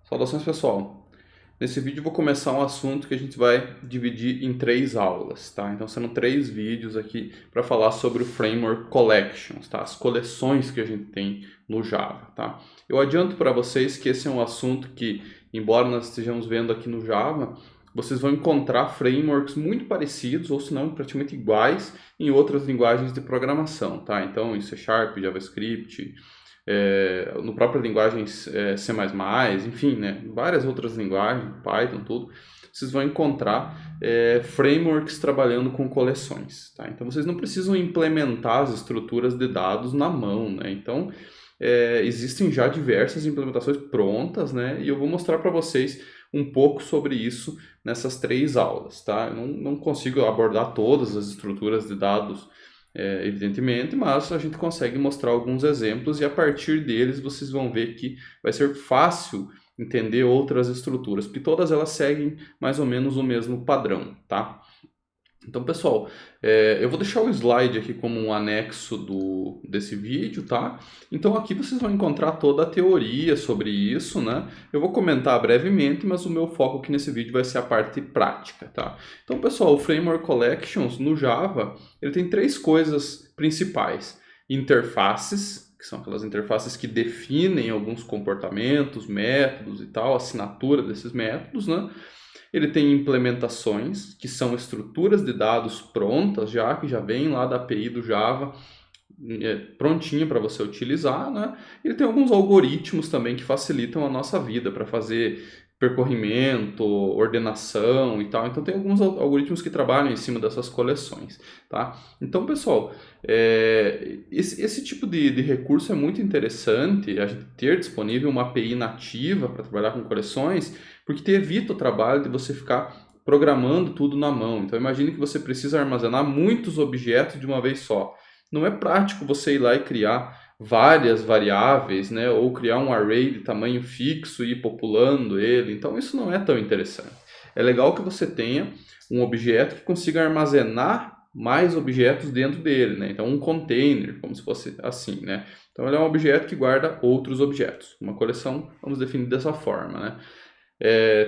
Saudações, pessoal! Nesse vídeo eu vou começar um assunto que a gente vai dividir em 3 aulas, tá? Então serão 3 vídeos aqui para falar sobre o Framework Collections, tá? As coleções que a gente tem no Java, tá? Eu adianto para vocês que esse é um assunto que, embora nós estejamos vendo aqui no Java, vocês vão encontrar frameworks muito parecidos, ou se não praticamente iguais, em outras linguagens de programação, tá? Então em C#, JavaScript, no próprio linguagem C++, enfim, né, várias outras linguagens, Python, tudo, vocês vão encontrar frameworks trabalhando com coleções, tá? Então vocês não precisam implementar as estruturas de dados na mão, né? Então existem já diversas implementações prontas, né? E eu vou mostrar para vocês um pouco sobre isso nessas 3 aulas, tá? Eu não consigo abordar todas as estruturas de dados evidentemente, mas a gente consegue mostrar alguns exemplos e a partir deles vocês vão ver que vai ser fácil entender outras estruturas, porque todas elas seguem mais ou menos o mesmo padrão, tá? Então, pessoal, eu vou deixar o slide aqui como um anexo desse vídeo, tá? Então, aqui vocês vão encontrar toda a teoria sobre isso, né? Eu vou comentar brevemente, mas o meu foco aqui nesse vídeo vai ser a parte prática, tá? Então, pessoal, o Framework Collections no Java, ele tem 3 coisas principais. Interfaces, que são aquelas interfaces que definem alguns comportamentos, métodos e tal, assinatura desses métodos, né? Ele tem implementações, que são estruturas de dados prontas já, que já vem lá da API do Java, prontinho para você utilizar, né? Ele tem alguns algoritmos também que facilitam a nossa vida para fazer percorrimento, ordenação e tal. Então tem alguns algoritmos que trabalham em cima dessas coleções, tá? Então, pessoal, esse tipo de recurso é muito interessante, a gente ter disponível uma API nativa para trabalhar com coleções, porque te evita o trabalho de você ficar programando tudo na mão. Então imagine que você precisa armazenar muitos objetos de uma vez só. Não é prático você ir lá e criar várias variáveis, né? Ou criar um array de tamanho fixo e ir populando ele. Então isso não é tão interessante. É legal que você tenha um objeto que consiga armazenar mais objetos dentro dele, né? Então um container, como se fosse assim, né? Então ele é um objeto que guarda outros objetos. Uma coleção, vamos definir dessa forma, né?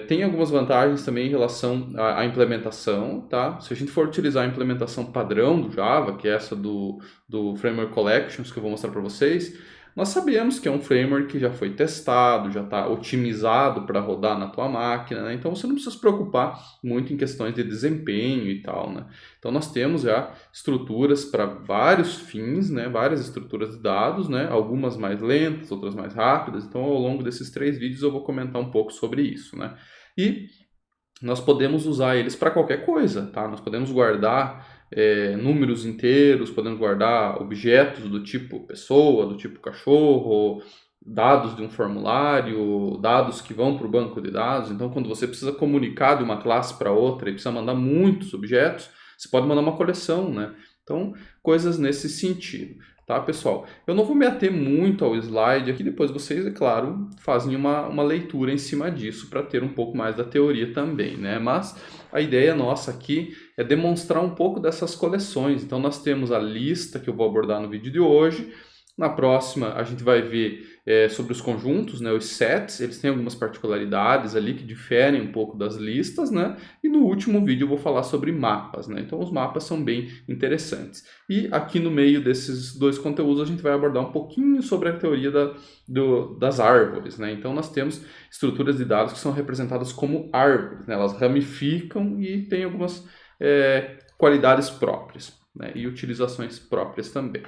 Tem algumas vantagens também em relação à implementação, tá? Se a gente for utilizar a implementação padrão do Java, que é essa do Framework Collections, que eu vou mostrar para vocês, nós sabemos que é um framework que já foi testado, já está otimizado para rodar na tua máquina, né? Então você não precisa se preocupar muito em questões de desempenho e tal, né? Então nós temos já estruturas para vários fins, né? Várias estruturas de dados, né? Algumas mais lentas, outras mais rápidas. Então ao longo desses 3 vídeos eu vou comentar um pouco sobre isso, né? E nós podemos usar eles para qualquer coisa, tá? Nós podemos guardar números inteiros, podemos guardar objetos do tipo pessoa, do tipo cachorro, dados de um formulário, dados que vão para o banco de dados. Então, quando você precisa comunicar de uma classe para outra e precisa mandar muitos objetos, você pode mandar uma coleção, né? Então, coisas nesse sentido. Tá, pessoal? Eu não vou me ater muito ao slide aqui, depois vocês, é claro, fazem uma leitura em cima disso para ter um pouco mais da teoria também, né? Mas a ideia nossa aqui é demonstrar um pouco dessas coleções. Então nós temos a lista que eu vou abordar no vídeo de hoje. Na próxima a gente vai ver sobre os conjuntos, né, os sets, eles têm algumas particularidades ali que diferem um pouco das listas, né? E no último vídeo eu vou falar sobre mapas, né? Então os mapas são bem interessantes. E aqui no meio desses 2 conteúdos a gente vai abordar um pouquinho sobre a teoria das árvores, né? Então nós temos estruturas de dados que são representadas como árvores, né? Elas ramificam e têm algumas qualidades próprias, né? E utilizações próprias também.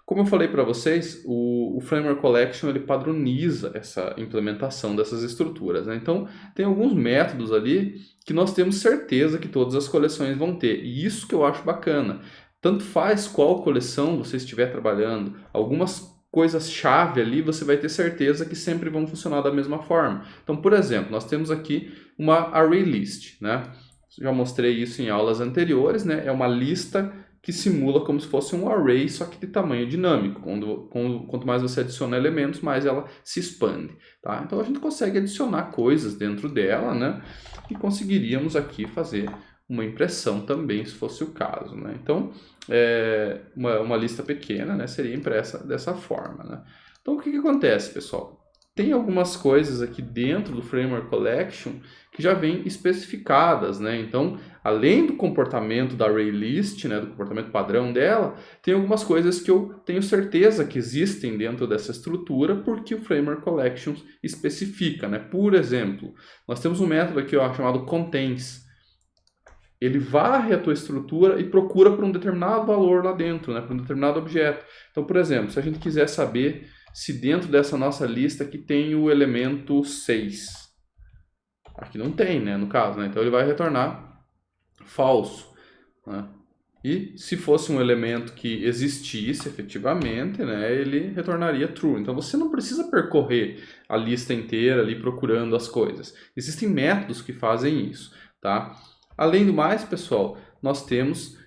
Como eu falei para vocês, o Framework Collection ele padroniza essa implementação dessas estruturas, né? Então, tem alguns métodos ali que nós temos certeza que todas as coleções vão ter. E isso que eu acho bacana. Tanto faz qual coleção você estiver trabalhando, algumas coisas-chave ali você vai ter certeza que sempre vão funcionar da mesma forma. Então, por exemplo, nós temos aqui uma array list, né? Já mostrei isso em aulas anteriores, né? É uma lista que simula como se fosse um array, só que de tamanho dinâmico. Quanto mais você adiciona elementos, mais ela se expande. Tá? Então a gente consegue adicionar coisas dentro dela, né? E conseguiríamos aqui fazer uma impressão também, se fosse o caso. Né? Então, uma lista pequena, né, seria impressa dessa forma. Né? Então o que acontece, pessoal? tem algumas coisas aqui dentro do Framework Collection que já vêm especificadas, né? Então, além do comportamento da ArrayList, né, do comportamento padrão dela, tem algumas coisas que eu tenho certeza que existem dentro dessa estrutura porque o Framework Collections especifica, né? Por exemplo, nós temos um método aqui, ó, chamado contains. Ele varre a tua estrutura e procura por um determinado valor lá dentro, né, por um determinado objeto. Então, por exemplo, se a gente quiser saber se dentro dessa nossa lista aqui tem o elemento 6. Aqui não tem, né, no caso, né? Então ele vai retornar falso, né? E se fosse um elemento que existisse efetivamente, né, ele retornaria true. Então você não precisa percorrer a lista inteira ali procurando as coisas. Existem métodos que fazem isso, tá? Além do mais, pessoal, nós temos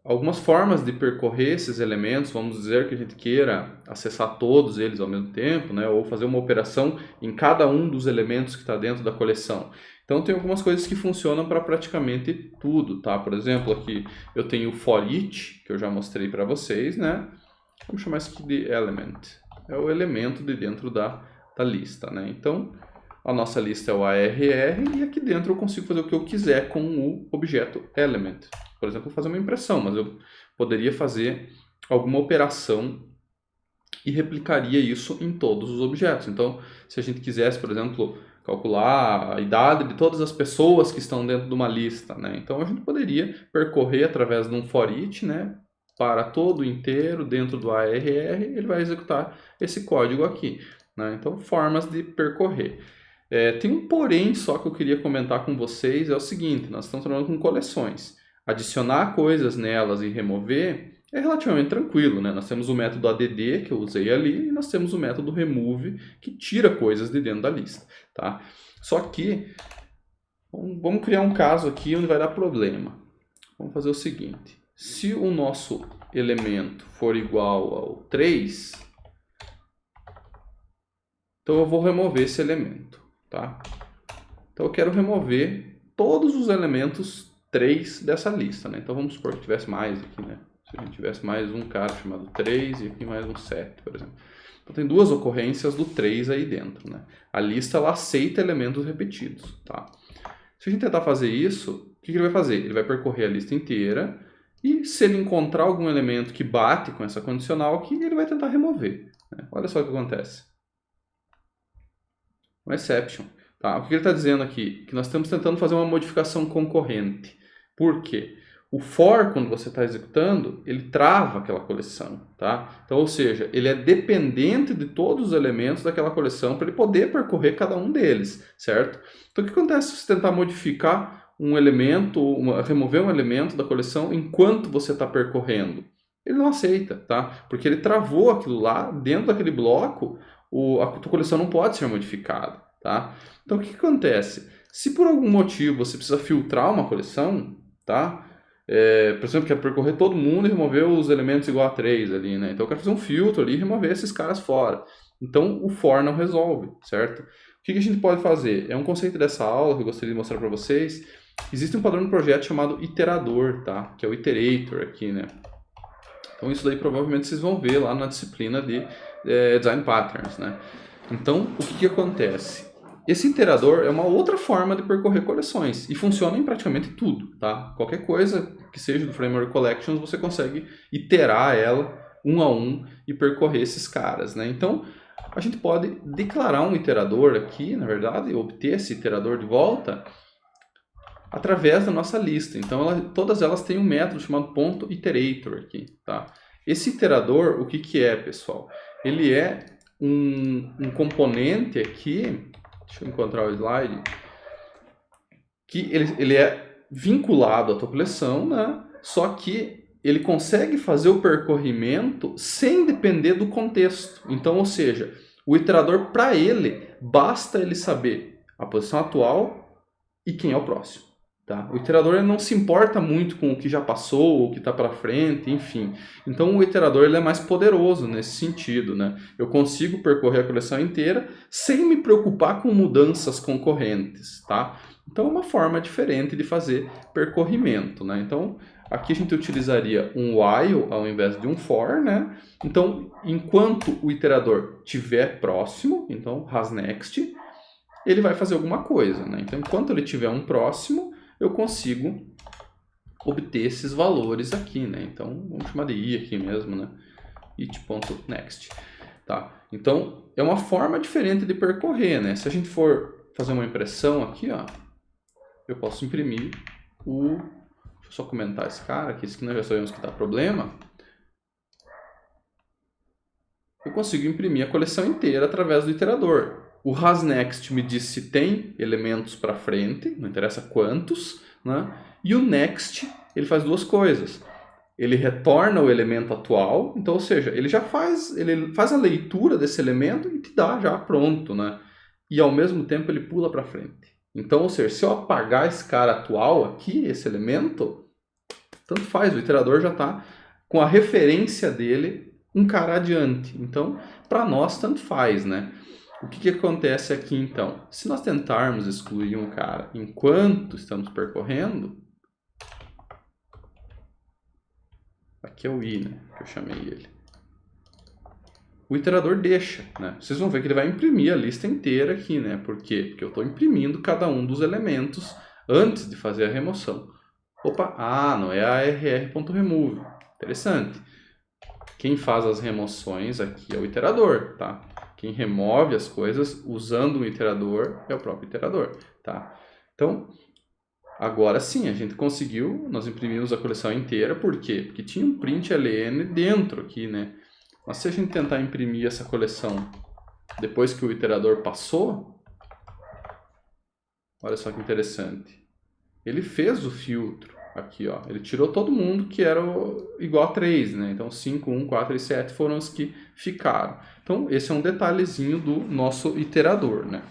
algumas formas de percorrer esses elementos. Vamos dizer que a gente queira acessar todos eles ao mesmo tempo, né? Ou fazer uma operação em cada um dos elementos que está dentro da coleção. Então tem algumas coisas que funcionam para praticamente tudo, tá? Por exemplo, aqui eu tenho o for each, que eu já mostrei para vocês, né? Vamos chamar isso aqui de element. É o elemento de dentro da lista, né? Então a nossa lista é o ARR e aqui dentro eu consigo fazer o que eu quiser com o objeto element. Por exemplo, fazer uma impressão, mas eu poderia fazer alguma operação e replicaria isso em todos os objetos. Então, se a gente quisesse, por exemplo, calcular a idade de todas as pessoas que estão dentro de uma lista, né? Então a gente poderia percorrer através de um for each, né, para todo inteiro dentro do ARR, ele vai executar esse código aqui, né? Então, formas de percorrer. Tem um porém só que eu queria comentar com vocês, é o seguinte: nós estamos trabalhando com coleções. Adicionar coisas nelas e remover é relativamente tranquilo, né? Nós temos o método add, que eu usei ali, e nós temos o método remove, que tira coisas de dentro da lista, tá? Só que, vamos criar um caso aqui onde vai dar problema. Vamos fazer o seguinte: se o nosso elemento for igual ao 3, então eu vou remover esse elemento, tá? Então eu quero remover todos os elementos 3 dessa lista, né? Então vamos supor que tivesse mais aqui, né? Se a gente tivesse mais um cara chamado 3 e aqui mais um 7, por exemplo. Então tem duas ocorrências do 3 aí dentro, né? A lista, ela aceita elementos repetidos, tá? Se a gente tentar fazer isso, o que ele vai fazer? Ele vai percorrer a lista inteira e se ele encontrar algum elemento que bate com essa condicional aqui, ele vai tentar remover, né? Olha só o que acontece. Um exception, tá? O que ele está dizendo aqui? Que nós estamos tentando fazer uma modificação concorrente. Por quê? O for, quando você está executando, ele trava aquela coleção, tá? Então, ou seja, ele é dependente de todos os elementos daquela coleção para ele poder percorrer cada um deles, certo? Então, o que acontece se você tentar modificar um elemento, remover um elemento da coleção enquanto você está percorrendo? Ele não aceita, tá? Porque ele travou aquilo lá, dentro daquele bloco, a tua coleção não pode ser modificada, tá? Então, o que acontece? Se por algum motivo você precisa filtrar uma coleção, tá? Por exemplo, quero percorrer todo mundo e remover os elementos igual a 3 ali, né? Então eu quero fazer um filtro ali e remover esses caras fora. Então o for não resolve, certo? O que a gente pode fazer? É um conceito dessa aula que eu gostaria de mostrar para vocês. Existe um padrão no projeto chamado iterador, tá? Que é o iterator aqui, né? Então isso daí provavelmente vocês vão ver lá na disciplina de Design Patterns, né? Então o que acontece? Esse iterador é uma outra forma de percorrer coleções e funciona em praticamente tudo, tá? Qualquer coisa que seja do Framework Collections, você consegue iterar ela um a um e percorrer esses caras, né? Então, a gente pode declarar um iterador aqui, na verdade, e obter esse iterador de volta através da nossa lista. Então, todas elas têm um método chamado .iterator aqui, tá? Esse iterador, o que é, pessoal? Ele é um componente aqui. Deixa eu encontrar o slide. Que ele é vinculado à tua coleção, né? Só que ele consegue fazer o percorrimento sem depender do contexto. Então, ou seja, o iterador, para ele, basta ele saber a posição atual e quem é o próximo. Tá? O iterador ele não se importa muito com o que já passou, o que está para frente, enfim. Então o iterador ele é mais poderoso nesse sentido, né? Eu consigo percorrer a coleção inteira sem me preocupar com mudanças concorrentes, tá? Então é uma forma diferente de fazer percorrimento, né? Então aqui a gente utilizaria um while ao invés de um for, né? Então, enquanto o iterador estiver próximo, então hasNext, ele vai fazer alguma coisa, né? Então, enquanto ele tiver um próximo, eu consigo obter esses valores aqui, né? Então, vamos chamar de i aqui mesmo, né? it.next, tá? Então, é uma forma diferente de percorrer, né? Se a gente for fazer uma impressão aqui, ó, eu posso imprimir o... Deixa eu só comentar esse cara aqui, esse que nós já sabemos que dá problema. Eu consigo imprimir a coleção inteira através do iterador. O hasNext me diz se tem elementos para frente, não interessa quantos, né? E o next, ele faz duas coisas. Ele retorna o elemento atual, então, ou seja, ele faz a leitura desse elemento e te dá já pronto, né? E ao mesmo tempo ele pula para frente. Então, ou seja, se eu apagar esse cara atual aqui, esse elemento, tanto faz, o iterador já está com a referência dele um cara adiante. Então, para nós, tanto faz, né? O que acontece aqui, então? Se nós tentarmos excluir um cara enquanto estamos percorrendo, aqui é o i, né? Que eu chamei ele. O iterador deixa, né? Vocês vão ver que ele vai imprimir a lista inteira aqui, né? Por quê? Porque eu estou imprimindo cada um dos elementos antes de fazer a remoção. Opa, não é a rr.remove. Interessante. Quem faz as remoções aqui é o iterador, tá? Quem remove as coisas usando o iterador é o próprio iterador, tá? Então, agora sim, a gente conseguiu, nós imprimimos a coleção inteira, por quê? Porque tinha um print ln dentro aqui, né? Mas se a gente tentar imprimir essa coleção depois que o iterador passou, olha só que interessante. Ele fez o filtro aqui, ó. Ele tirou todo mundo que era igual a 3, né? Então 5, 1, 4 e 7 foram os que ficaram. Então esse é um detalhezinho do nosso iterador, né?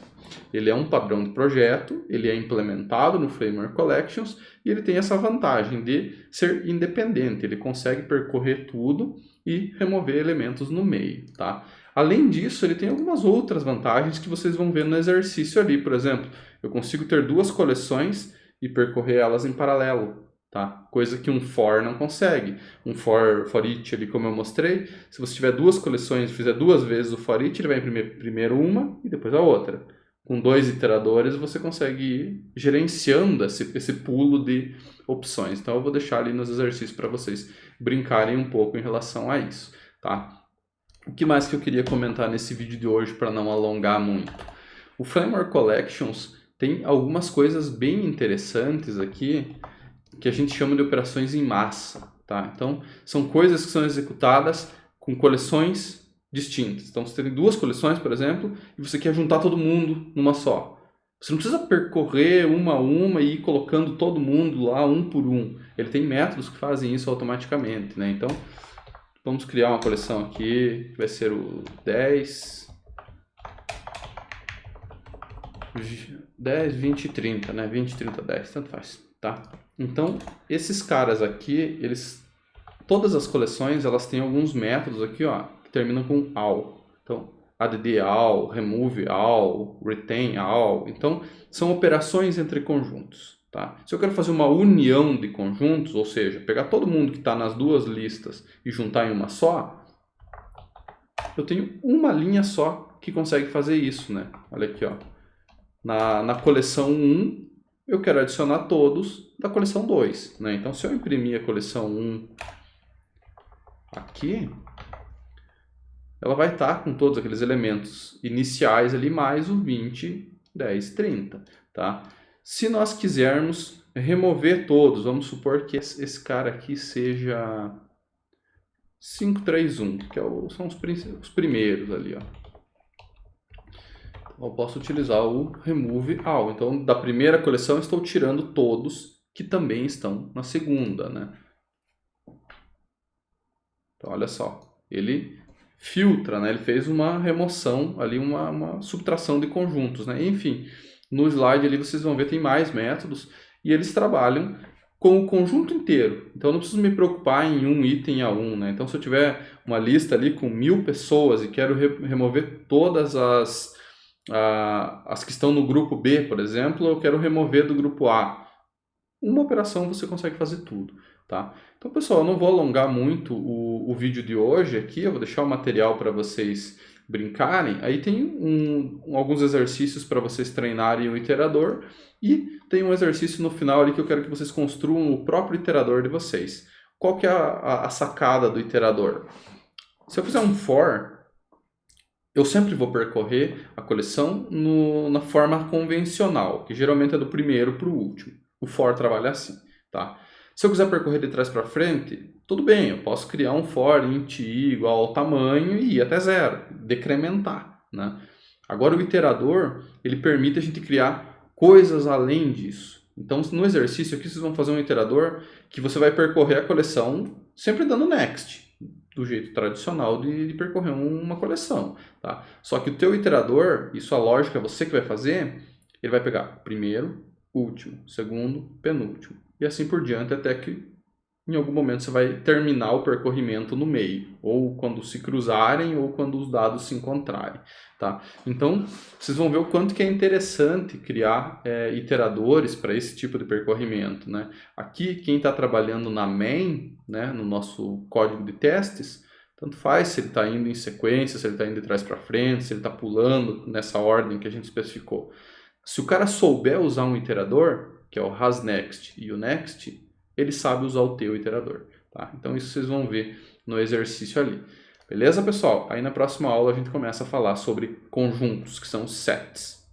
Ele é um padrão de projeto, ele é implementado no Framework Collections e ele tem essa vantagem de ser independente. Ele consegue percorrer tudo e remover elementos no meio, tá? Além disso, ele tem algumas outras vantagens que vocês vão ver no exercício ali. Por exemplo, eu consigo ter duas coleções e percorrer elas em paralelo, tá? Coisa que um for não consegue. Um for each ali, como eu mostrei, se você tiver duas coleções e fizer duas vezes o for each, ele vai imprimir primeiro uma e depois a outra. Com dois iteradores, você consegue ir gerenciando esse pulo de opções. Então, eu vou deixar ali nos exercícios para vocês brincarem um pouco em relação a isso, tá? O que mais que eu queria comentar nesse vídeo de hoje para não alongar muito? O Framework Collections tem algumas coisas bem interessantes aqui que a gente chama de operações em massa, tá? Então, são coisas que são executadas com coleções distintas. Então, você tem duas coleções, por exemplo, e você quer juntar todo mundo numa só. Você não precisa percorrer uma a uma e ir colocando todo mundo lá um por um. Ele tem métodos que fazem isso automaticamente, né? Então, vamos criar uma coleção aqui, que vai ser o 10, 20 e 30, né? 20, 30, 10, tanto faz, tá? Então, esses caras aqui, todas as coleções, elas têm alguns métodos aqui, ó, que terminam com all. Então, add all, remove all, retain all. Então, são operações entre conjuntos, tá? Se eu quero fazer uma união de conjuntos, ou seja, pegar todo mundo que está nas duas listas e juntar em uma só, eu tenho uma linha só que consegue fazer isso, né? Olha aqui, ó. Na coleção 1, eu quero adicionar todos da coleção 2, né? Então, se eu imprimir a coleção 1 aqui, ela vai estar com todos aqueles elementos iniciais ali, mais o 20, 10, 30, tá? Se nós quisermos remover todos, vamos supor que esse cara aqui seja 531, que são os primeiros ali, ó. Eu posso utilizar o remove all. Então, da primeira coleção, estou tirando todos que também estão na segunda, né? Então, olha só. Ele filtra, né? Ele fez uma remoção ali, uma subtração de conjuntos, né? Enfim, no slide ali vocês vão ver tem mais métodos e eles trabalham com o conjunto inteiro. Então, eu não preciso me preocupar em um item a um, né? Então, se eu tiver uma lista ali com 1000 pessoas e quero remover todas as que estão no grupo B, por exemplo, eu quero remover do grupo A. Uma operação você consegue fazer tudo. tá? Então, pessoal, eu não vou alongar muito o vídeo de hoje aqui, eu vou deixar o material para vocês brincarem. Aí tem alguns exercícios para vocês treinarem o iterador e tem um exercício no final ali que eu quero que vocês construam o próprio iterador de vocês. Qual que é a sacada do iterador? Se eu fizer um for, eu sempre vou percorrer a coleção na forma convencional, que geralmente é do primeiro para o último. O for trabalha assim, tá? Se eu quiser percorrer de trás para frente, tudo bem, eu posso criar um for int i igual ao tamanho e ir até zero, decrementar, né? Agora o iterador, ele permite a gente criar coisas além disso. Então, no exercício aqui, vocês vão fazer um iterador que você vai percorrer a coleção sempre dando next, do jeito tradicional de percorrer uma coleção, tá? Só que o teu iterador, isso a lógica é você que vai fazer, ele vai pegar primeiro, último, segundo, penúltimo, e assim por diante até que em algum momento você vai terminar o percorrimento no meio, ou quando se cruzarem, ou quando os dados se encontrarem, tá? Então, vocês vão ver o quanto que é interessante criar iteradores para esse tipo de percorrimento, né? Aqui, quem está trabalhando na main, né, no nosso código de testes, tanto faz se ele está indo em sequência, se ele está indo de trás para frente, se ele está pulando nessa ordem que a gente especificou. Se o cara souber usar um iterador, que é o hasNext e o next, ele sabe usar o teu iterador, tá? Então isso vocês vão ver no exercício ali. Beleza, pessoal? Aí na próxima aula a gente começa a falar sobre conjuntos, que são os sets.